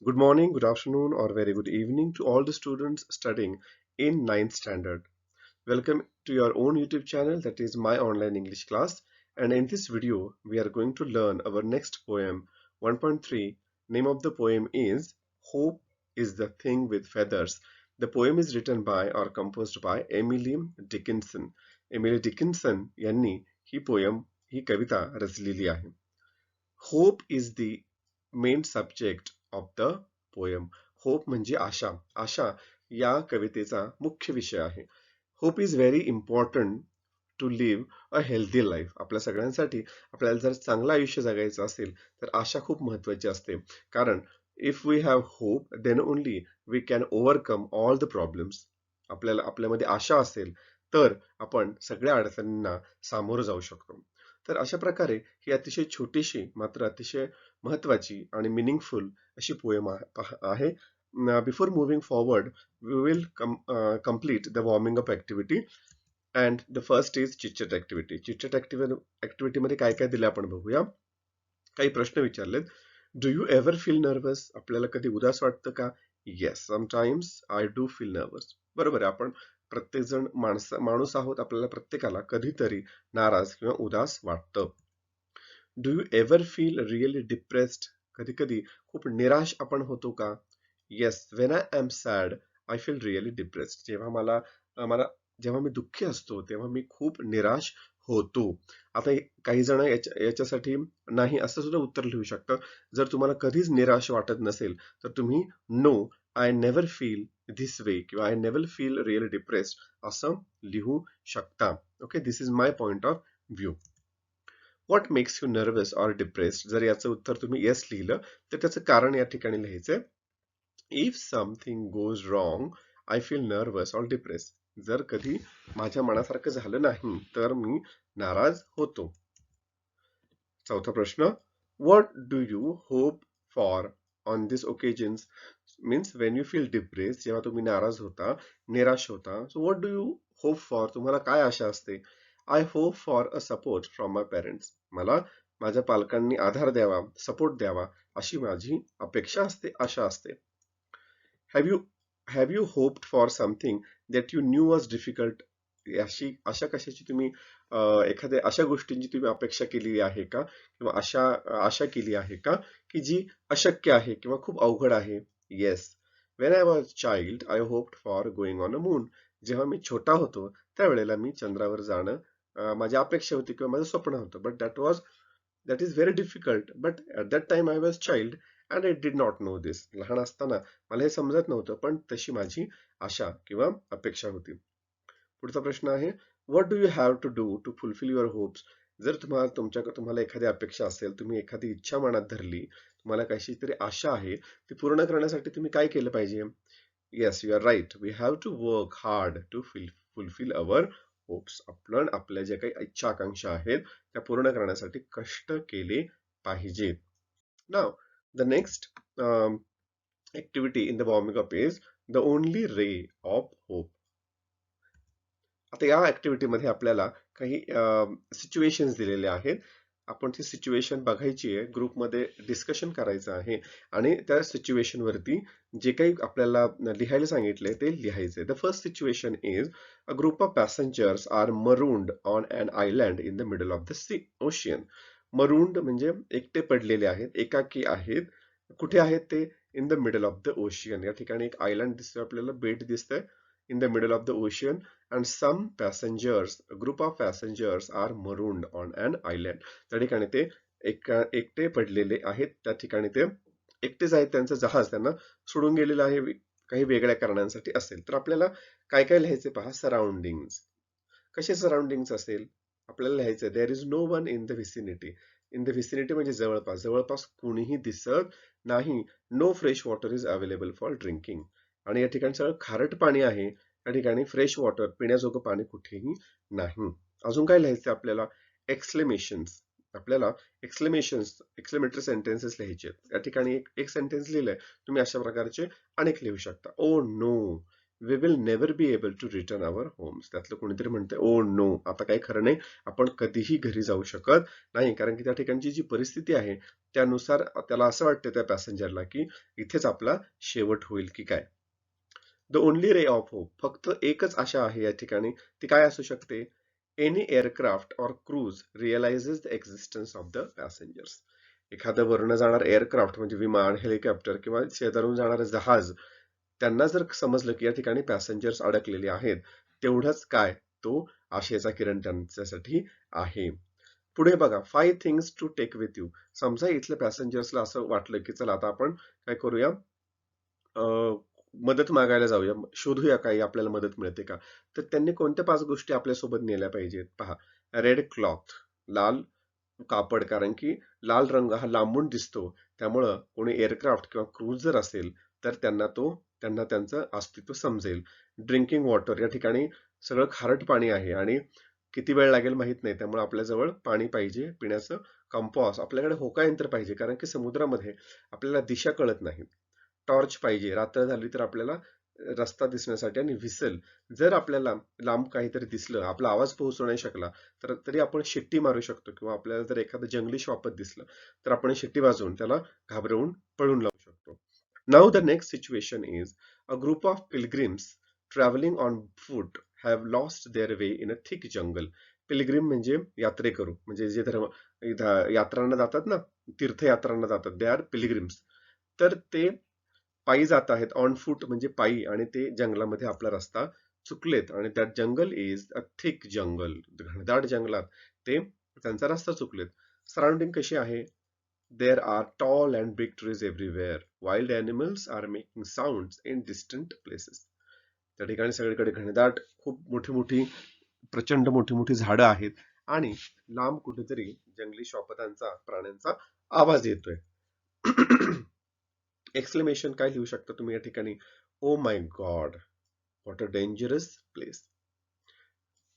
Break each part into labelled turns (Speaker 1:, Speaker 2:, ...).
Speaker 1: Good morning, good afternoon, or very good evening to all the students studying in ninth standard. Welcome to your own YouTube channel, that is My Online English Class. And in this video, we are going to learn our next poem, 1.3. Name of the poem is Hope is the Thing with Feathers. The poem is written by or composed by Emily Dickinson. Emily Dickinson यांनी ही कविता रचलेली आहे. Hope is the main subject of the poem. Hope म्हणजे आशा. आशा या कवितेचा मुख्य विषय आहे. Hope is very important to live a healthy life. आपल्या सगळ्यांसाठी आपल्याला जर चांगलं आयुष्य जगायचं असेल तर आशा खूप महत्वाची असते. कारण if we have hope then only we can overcome all the problems. आपल्यामध्ये आशा असेल तर आपण सगळ्या अडचणींना सामोरं जाऊ शकतो. तर अशा प्रकारे ही अतिशय छोटीशी मात्र अतिशय महत्वाची आणि मिनिंगफुल अशी पोएम आहे. Before moving forward we will complete the warming up activity and the first is chit chat activity. chit chat activity मध्ये काय काय दिलं आपण बघूया. काही प्रश्न विचारलेत. Do you ever feel nervous? आपल्याला कधी उदास वाटतं का? Yes, sometimes I do feel nervous. बरोबर आहे. आपण प्रत्येक जण माणूस आहोत. आपल्याला प्रत्येकाला कधीतरी नाराज किंवा उदास वाटतं. Do you ever feel really depressed? कधी कधी खूप निराश आपण होतो का? Yes, when I am sad I feel really depressed. जेव्हा मी दुःखी असतो तेव्हा मी खूप निराश होतो. आता काही जण याच्यासाठी नाही असं सुद्धा उत्तर लिहू शकतं. जर तुम्हाला कधीच निराश वाटत नसेल तर तुम्ही no I never feel this way किंवा I never feel really depressed असं लिहू शकता. Okay, this is my point of view. What makes you nervous or depressed? जर याचं उत्तर तुम्ही येस लिहिलं तर त्याचं कारण या ठिकाणी लिहायचंय. If something goes wrong I feel nervous or depressed. जर कधी माझ्या मनासारखं झालं नाही तर मी नाराज होतो. चौथा प्रश्न, what do you hope for on this occasions? Means Wien you feel depress, जेव्हा तुम्ही नाराज होता, निराश होता, so what do you hope for? तुम्हाला काय आशा असते? I hope for a support from my parents. मला माझ्या पालकांनी आधार द्यावा, सपोर्ट द्यावा अशी माझी अपेक्षा असते, आशा असते. Have you hoped for something that you knew was difficult? अशा कशाची तुम्ही एखाद्या अशा गोष्टींची तुम्ही अपेक्षा केली आहे का किंवा आशा केली आहे का की जी अशक्य आहे किंवा खूप अवघड आहे? Yes, when I was child I hoped for going on a moon. जेव्हा मी छोटा होतो त्यावेळेला मी चंद्रावर जाणं माझी अपेक्षा होती किंवा माझं स्वप्न होतं. But that is very difficult. But at that time I was child and I did not know this. लहान असताना मला हे समजत नव्हतं, पण तशी माझी आशा किंवा अपेक्षा होती. पुढचा प्रश्न आहे, what do you have to do to fulfil your hopes? जर तुम्हाला एखादी अपेक्षा असेल, तुम्ही एखादी इच्छा मनात धरली, तुम्हाला कशी तरी आशा आहे, ती पूर्ण करण्यासाठी तुम्ही काय केलं पाहिजे? Yes, you are right. We have to work hard to fulfil our hopes. आपण आपल्या ज्या काही इच्छा आकांक्षा आहेत त्या पूर्ण करण्यासाठी कष्ट केले पाहिजेत. नाव the next activity in the warming up is the only ray of hope. आता या ऍक्टिव्हिटीमध्ये आपल्याला काही सिच्युएशन्स दिलेले आहेत. आपण ती सिच्युएशन बघायची आहे, ग्रुपमध्ये डिस्कशन करायचं आहे आणि त्या सिच्युएशन वरती जे काही आपल्याला लिहायला सांगितले ते लिहायचे. The first situation is a group of passengers are marooned on an island in the middle of the ocean. Marooned म्हणजे एकटे पडलेले आहेत, एकाकी आहेत. कुठे आहेत ते? In the middle of the ocean. या ठिकाणी एक आयलँड दिसतोय आपल्याला, बेट दिसतंय in the middle of the ocean, and some passengers, a group of passengers are marooned on an island. त्या ठिकाणी ते एकटे पडलेले आहेत. त्या ठिकाणी ते एकटेच आहेत. त्यांचं जहाज त्यांना सोडून गेलेलं आहे काही वेगळ्या कारणांसाठी असेल. तर आपल्याला काय काय लिहायचे पहा. सराउंडिंग्स. कसे सराउंडिंग्स असेल? आपल्याला लिहायचं there is no one in the vicinity. In the vicinity म्हणजे जवळपास. जवळपास कुणीही दिसत नाही. No fresh water is available for drinking. आणि या ठिकाणी सगळं खारट पाणी आहे. या ठिकाणी फ्रेश वॉटर, पिण्याजोगं पाणी कुठेही नाही. अजून काय लिहायचं आपल्याला? एक्सक्लेमेशन्स. आपल्याला एक्सक्लेमेटरी सेंटेन्सेस लिहायचे. या ठिकाणी एक सेंटेन्स लिहिलंय, तुम्ही अशा प्रकारचे अनेक लिहू शकता. Oh no, we will never be able to return our homes. त्यातलं कोणीतरी म्हणतंय ओ नो, आता काही खरं नाही, आपण कधीही घरी जाऊ शकत नाही, कारण की त्या ठिकाणची जी परिस्थिती आहे त्यानुसार त्याला असं वाटतं त्या पॅसेंजरला की इथेच आपला शेवट होईल की काय. The only ray of hope, फक्त एकच आशा आहे या ठिकाणी, ती काय असू शकते? Any aircraft or cruise realises the existence of the passengers. एखादं वरनं जाणार एअरक्राफ्ट म्हणजे विमान, हेलिकॉप्टर किंवा शेजारून जाणारं जहाज, त्यांना जर समजलं की या ठिकाणी पॅसेंजर्स अडकलेले आहेत, तेवढंच काय, तो आशेचा किरण त्यांच्यासाठी आहे. पुढे बघा, 5 things to take with you. समजा इथल्या पॅसेंजर्सला असं वाटलं की चला आता आपण काय करूया, मदत मागायला जाऊया, शोधूया काही आपल्याला मदत मिळते का. तर त्यांनी कोणत्या 5 गोष्टी आपल्यासोबत नेल्या पाहिजेत पहा. रेड क्लॉथ, लाल कापड, कारण की लाल रंग हा लांबून दिसतो, त्यामुळं कोणी एअरक्राफ्ट किंवा क्रूज जर असेल तर त्यांना त्यांचं अस्तित्व समजेल. ड्रिंकिंग वॉटर, या ठिकाणी सगळं खारट पाणी आहे आणि किती वेळ लागेल माहित नाही, त्यामुळे आपल्याजवळ पाणी पाहिजे पिण्याचं. कंपॉस, आपल्याकडे होका यंत्र पाहिजे, कारण की समुद्रामध्ये आपल्याला दिशा कळत नाही. टॉर्च पाहिजे, रात्र झाली तर आपल्याला रस्ता दिसण्यासाठी. आणि व्हिसल, जर आपल्याला लांब काहीतरी दिसलं, आपला आवाज पोहोचू नाही शकला, तर तरी आपण शिट्टी मारू शकतो, किंवा आपल्याला जर एखादं जंगली श्वापद दिसलं तर आपण शिट्टी वाजवून त्याला घाबरवून पळून लावू शकतो. Now the next situation is a group of pilgrims travelling on foot have lost there way in a thick jungle. Pilgrim म्हणजे यात्रेकरू, म्हणजे जे यात्रांना जातात ना, तीर्थयात्रांना जातात, दे आर पिलग्रिम्स. तर ते पायी जात आहेत, ऑन फूट म्हणजे पायी, आणि ते जंगलामध्ये आपला रस्ता चुकलेत, आणि that jungle is a thick jungle. घनदाट जंगलात ते त्यांचा रस्ता चुकलेत. सराउंडिंग कशी आहे? There are tall and big trees everywhere. Wild animals are making sounds in distant places. त्या ठिकाणी सगळीकडे घनदाट, खूप मोठी मोठी, प्रचंड मोठी मोठी झाडं आहेत, आणि लांब कुठेतरी जंगली श्वापदांचा, प्राण्यांचा आवाज येतोय. एक्सक्लेमेशन काय लिहू शकता तुम्ही या ठिकाणी? Oh my God, what a dangerous place.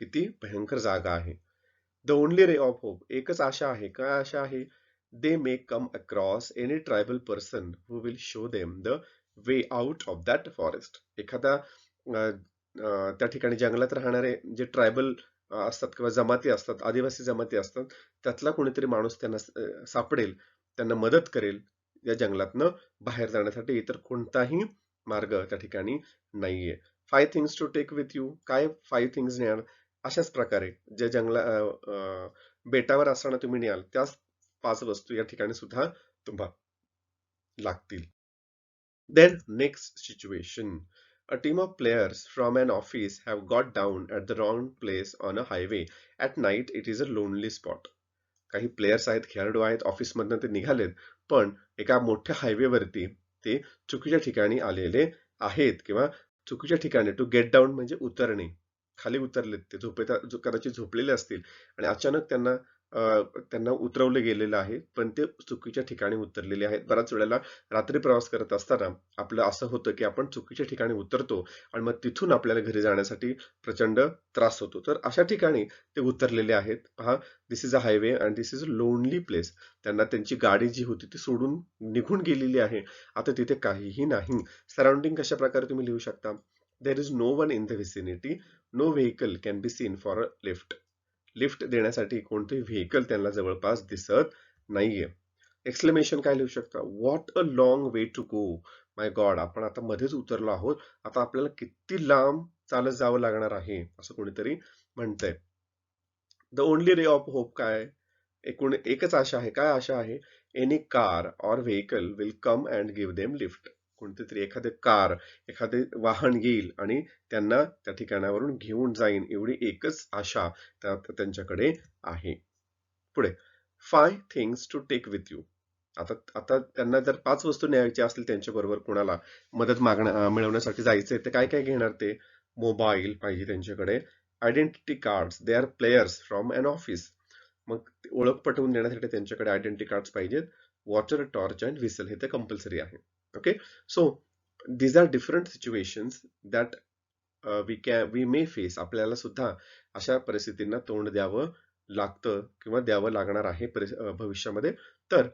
Speaker 1: किती भयंकर जागा आहे. The only ray of hope, एकच आशा आहे. काय आशा आहे? They may come across any tribal person who will show them the way out of that forest. एखादा त्या ठिकाणी जंगलात राहणारे जे ट्रायबल असतात किंवा जमाती असतात, आदिवासी जमाती असतात, त्यातला कोणीतरी माणूस त्यांना सापडेल, त्यांना मदत करेल या जंगलातनं बाहेर जाण्यासाठी. इतर कोणताही मार्ग त्या ठिकाणी नाहीये. 5 things to take with you. काय 5 थिंग्स न्याल? अशाच प्रकारे जे बेटावर असताना तुम्ही न्याल, त्याच 5 वस्तू या ठिकाणी सुद्धा तुम्हाला लागतील. Then next situation. A team of players from an office have got down at the wrong place on a highway. At night it is a lonely spot. काही प्लेयर्स आहेत, खेळाडू आहेत, ऑफिसमधनं ते निघालेत, पण एका मोठ्या हायवेवरती ते चुकीच्या ठिकाणी आलेले आहेत, किंवा चुकीच्या ठिकाणी, टू गेट डाऊन म्हणजे उतरणे, खाली उतरलेत ते, कदाचित झोपलेले असतील, आणि अचानक त्यांना उतरवले गेलेलं आहे, पण ते चुकीच्या ठिकाणी उतरलेले आहेत. बऱ्याच वेळेला रात्री प्रवास करत असताना आपलं असं होतं की आपण चुकीच्या ठिकाणी उतरतो, आणि मग तिथून आपल्याला घरी जाण्यासाठी प्रचंड त्रास होतो. तर अशा ठिकाणी ते उतरलेले आहेत. पहा, this is a highway and this is a lonely place. त्यांना त्यांची गाडी जी होती ती सोडून निघून गेलेली आहे. आता तिथे काहीही नाही. सराउंडिंग कशा प्रकारे तुम्ही लिहू शकता? There is no one in the vicinity, no vehicle can be seen for a lift. Lift देण्यासाठी कोणतेही व्हेकल त्यांना जवळपास दिसत नाहीये. एक्सक्लेमेशन काय लिहू शकता? What a long way to go. My god, आपण आता मध्येच उतरलो आहोत, आता आपल्याला किती लांब चालत जावं लागणार आहे, असं कोणीतरी म्हणतंय. The only ray of hope काय? एकच आशा आहे. काय आशा आहे? Any car or vehicle will come and give them lift. कोणते तरी एखादे कार, एखादे वाहन येईल आणि त्यांना त्या ठिकाणावरून घेऊन जाईन, एवढी एकच आशा त्यांच्याकडे आहे. पुढे, 5 things to take with you. आता आता त्यांना जर 5 वस्तू न्यायच्या असतील त्यांच्याबरोबर, कोणाला मदत मिळवण्यासाठी जायचंय, तर काय काय घेणार ते? मोबाईल पाहिजे त्यांच्याकडे, identity cards, they are players from an office, मग ओळख पटवून देण्यासाठी त्यांच्याकडे आयडेंटिटी कार्ड्स पाहिजेत. वॉटर, टॉर्च अँड व्हिसल, हे तर कंपल्सरी आहे. Okay, so these are different situations that we may face. आपल्याला सुद्धा अशा परिस्थितींना तोंड द्यावं लागतं, किंवा द्यावं लागणार आहे भविष्यामध्ये. तर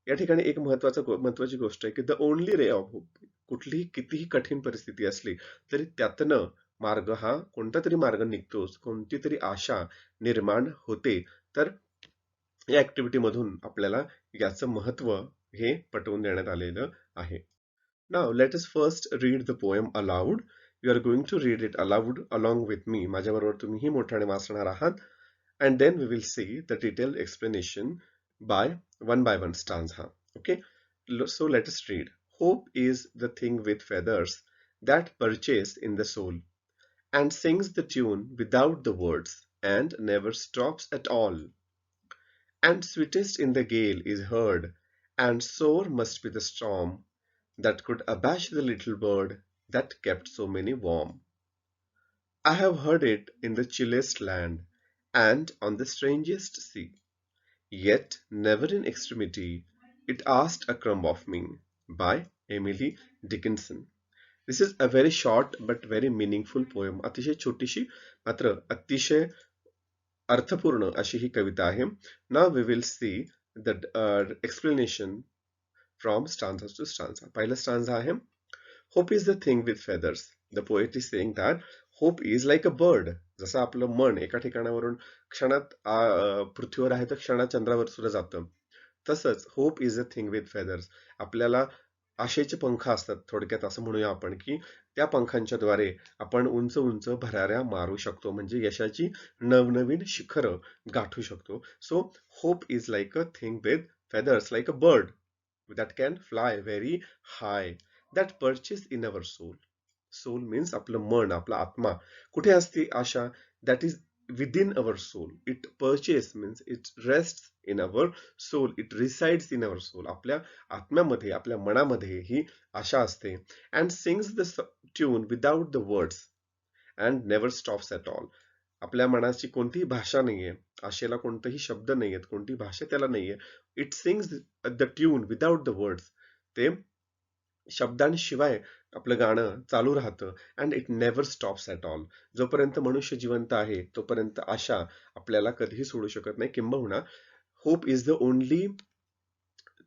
Speaker 1: या ठिकाणी एक महत्वाची गोष्ट आहे की the only ray of hope, कुठलीही कितीही कठीण परिस्थिती असली तरी त्यातनं मार्ग हा कोणता तरी मार्ग निघतोच, कोणती तरी आशा निर्माण होते. तर या ऍक्टिव्हिटी मधून आपल्याला याचं महत्व हे पटवून देण्यात आलेलं आहे. Now let us first read the poem aloud. You are going to read it aloud along with me. माझ्याबरोबर तुम्हीही मोठ्याने वाचणार आहात. And then we will see the detailed explanation by one stanza. Okay? So let us read. Hope is the thing with feathers that perches in the soul and sings the tune without the words and never stops at all. And sweetest in the gale is heard, and sore must be the storm that could abash the little bird that kept so many warm. I have heard it in the chillest land and on the strangest sea, yet never in extremity it asked a crumb of me. By Emily Dickinson. This is a very short but very meaningful poem. अतिशय छोटीशी मात्र अतिशय अर्थपूर्ण अशी ही कविता आहे. Now we will see the explanation from stanza to stanza. पहिला stanza आहे. Hope is the thing with feathers. The poet is saying that hope is like a bird. जसं आपलं मन एका ठिकाणावरून क्षणात पृथ्वीवर आहे तर क्षणात चंद्रावर सुद्धा जातं. तसंच hope is a thing with feathers. आपल्याला आशेचे पंख असतात, थोडक्यात असं म्हणूया आपण की त्या पंखांच्या द्वारे आपण उंच उंच भराऱ्या मारू शकतो, म्हणजे यशाची नवनवीन शिखरं गाठू शकतो. So hope is like a thing with feathers like a bird that can fly very high that perches in our soul. Soul means आपलं मन, आपला आत्मा. कुठे असते आशा? That is within our soul. It perches means it rests in our soul. It resides in our soul. आपल्या आत्म्यामध्ये, आपल्या मनामध्ये ही आशा असते. And sings the tune without the words and never stops at all. आपल्या मनाची कोणतीही भाषा नाहीये, आशेला कोणतेही शब्द नाहीयेत, कोणतीही भाषा त्याला नाहीये. It sings the tune without the words. ते शब्दांशिवाय आपलं गाणं चालू राहतं. And it never stops at all. जोपर्यंत मनुष्य जिवंत आहे तोपर्यंत आशा आपल्याला कधीही सोडू शकत नाही. किंबहुना hope is the only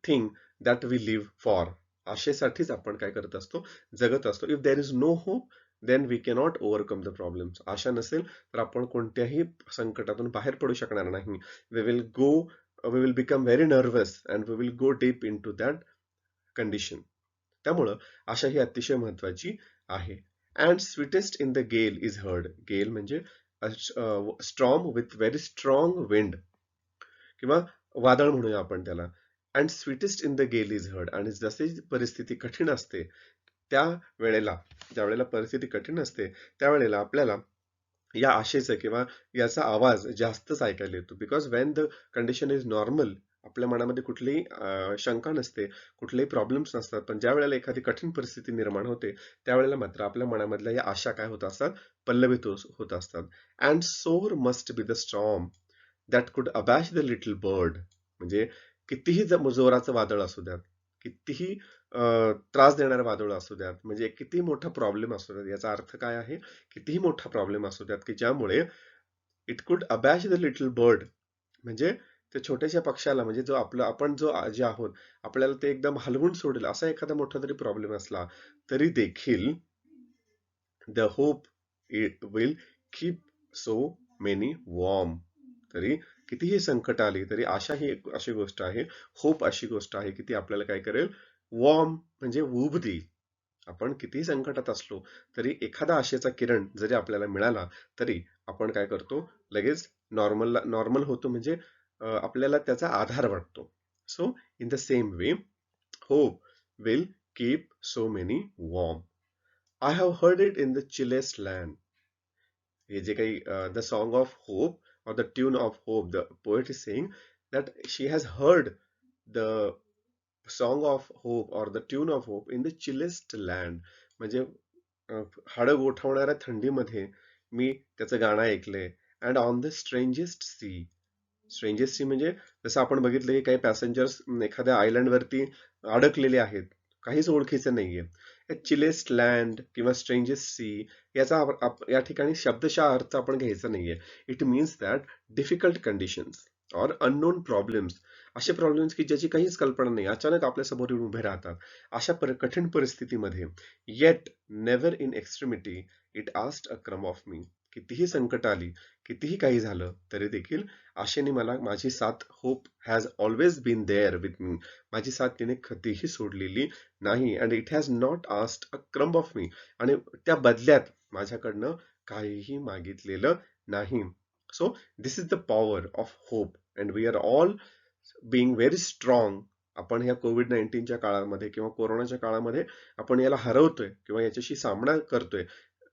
Speaker 1: thing that we live for. आशेसाठीच आपण काय करत असतो? जगत असतो. If there is no hope then we cannot overcome the problems. आशा नसेल तर आपण कोणत्याही संकटातून बाहेर पडू शकणार नाही. We will become very nervous and we will go deep in to that condition. त्यामुळं आशा ही अतिशय महत्वाची आहे. And sweetest in the gale is heard. Gale म्हणजे storm with very strong wind किंवा वादळ म्हणूया आपण त्याला. And sweetest in the gale is heard. आणि जसे परिस्थिती कठीण असते त्या वेळेला, ज्या वेळेला परिस्थिती कठीण असते त्यावेळेला आपल्याला या आशेचं किंवा याचा आवाज जास्तच ऐकायला येतो. Because Wien the condition is normal, आपल्या मनामध्ये कुठलीही शंका नसते, कुठलेही प्रॉब्लेम्स नसतात. पण ज्या वेळेला एखादी कठीण परिस्थिती निर्माण होते त्यावेळेला मात्र आपल्या मनामधल्या या आशा काय होत असतात? पल्लवित होत असतात. अँड सोर must be the storm that कुड अबॅश द लिटल बर्ड. म्हणजे कितीही जोराचं वादळ असू द्यात, कितीही त्रास देणारं वादळ असू द्यात, म्हणजे किती मोठा प्रॉब्लेम असू द्यात. याचा अर्थ काय आहे? कितीही मोठा प्रॉब्लेम असू द्यात की ज्यामुळे इट कुड अबॅश द लिटल बर्ड, म्हणजे त्या छोट्याशा पक्षाला, म्हणजे जो आपण जे आहोत आपल्याला ते एकदम हलवून सोडेल असा एखादा मोठा तरी प्रॉब्लेम असला तरी देखील the hope it will keep so many warm. तरी कितीही संकट आली तरी आशा ही एक अशी गोष्ट आहे, होप अशी गोष्ट आहे की ती आपल्याला काय करेल? वॉर्म म्हणजे ऊब देईल. आपण कितीही संकटात असलो तरी एखादा आशेचा किरण जरी आपल्याला मिळाला तरी आपण काय करतो? लगेच नॉर्मल होतो, म्हणजे आपल्याला त्याचा आधार वाटतो. So in the same way hope will keep so many warm. I have heard it in the chillest land. हे जे काही the song of hope or the tune of hope, the poet is saying that she has heard the song of hope or the tune of hope in the chillest land. म्हणजे हाडं गोठवणाऱ्या थंडीमध्ये मी त्याचं गाणं ऐकलंय. And on the strangest sea. Strangest sea म्हणजे जसं आपण बघितलं की काही पॅसेंजर्स एखाद्या आयलंड वरती अडकलेले आहेत, काहीच ओळखीचं नाहीये. चिलेस्ट लँड किंवा स्ट्रेंजेस्ट सी याचा या ठिकाणी शब्दशः अर्थ आपण घ्यायचा नाहीये. It means that difficult conditions. और अननोन प्रॉब्लेम्स, असे प्रॉब्लेम्स की ज्याची काहीच कल्पना नाही, अचानक आपल्या समोर येऊन उभे राहतात. अशा कठीण परिस्थितीमध्ये yet never in extremity it asked a crumb of मी. कितीही संकट आली, कितीही काही झालं तरी देखील आशेने मला माझी साथ, hope has always been there with me, माझी साथ तिने कधीही सोडलेली नाही. And it has not asked a crumb of मी, आणि त्या बदल्यात माझ्याकडनं काहीही मागितलेलं नाही. So this is the power of hope, and we are all being very strong. आपण ह्या कोविड-19च्या काळामध्ये किंवा कोरोनाच्या काळामध्ये आपण याला हरवतोय किंवा याच्याशी सामना करतोय.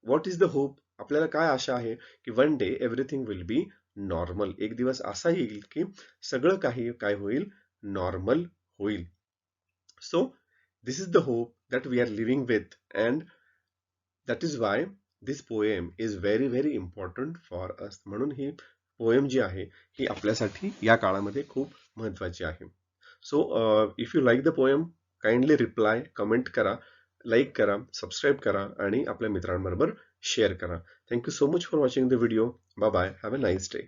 Speaker 1: What is the hope? आपल्याला काय आशा आहे की one day everything will be normal. एक दिवस असा येईल की सगळं काही काय होईल, नॉर्मल होईल. So this is the hope that we are living with, and that is why this poem is very very important for us. म्हणून ही पोएम जी आहे ही आपल्यासाठी या काळामध्ये खूप महत्वाची आहे. So if you like the poem, kindly reply, comment करा, लाईक करा, सबस्क्राईब करा आणि आपल्या मित्रांबरोबर शेअर करा. Thank you so much for watching the video. Bye bye. Have a nice day.